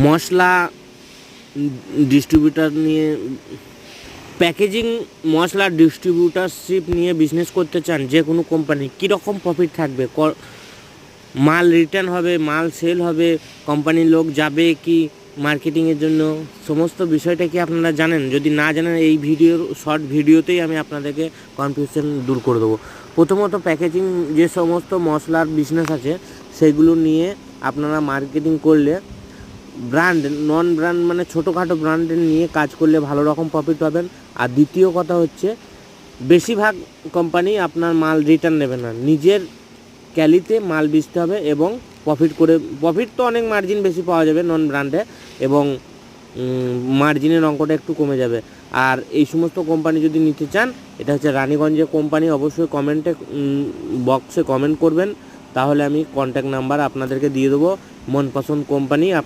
মশলা distributor নিয়ে packaging মশলা distributorship নিয়ে business করতে চান, যে কোনো কোম্পানি, কীরকম প্রফিট থাকবে, মাল রিটার্ন হবে, মাল সেল হবে, কোম্পানির লোক যাবে কি মার্কেটিংয়ের জন্য, সমস্ত বিষয়টা কি আপনারা জানেন? যদি না জানেন, এই শর্ট ভিডিওতেই আমি আপনাদেরকে কনফিউশন দূর করে দেবো। প্রথমত, প্যাকেজিং যে সমস্ত মশলার বিজনেস আছে সেগুলো নিয়ে আপনারা মার্কেটিং করলে, ব্র্যান্ড নন ব্র্যান্ড মানে ছোটোখাটো ব্র্যান্ডের নিয়ে কাজ করলে ভালো রকম প্রফিট পাবেন। আর দ্বিতীয় কথা হচ্ছে, বেশিরভাগ কোম্পানি আপনার মাল রিটার্ন নেবে না, নিজের ক্যালিতে মাল বেচতে হবে এবং প্রফিট তো অনেক মার্জিন বেশি পাওয়া যাবে নন ব্র্যান্ডে, এবং মার্জিনের অঙ্কটা একটু কমে যাবে। আর এই সমস্ত কোম্পানি যদি নিতে চান, এটা হচ্ছে রানীগঞ্জের কোম্পানি, অবশ্যই কমেন্টে বক্সে কমেন্ট করবেন, তাহলে আমি কন্ট্যাক্ট নাম্বার আপনাদেরকে দিয়ে দেবো। মনপসন্দ কোম্পানি।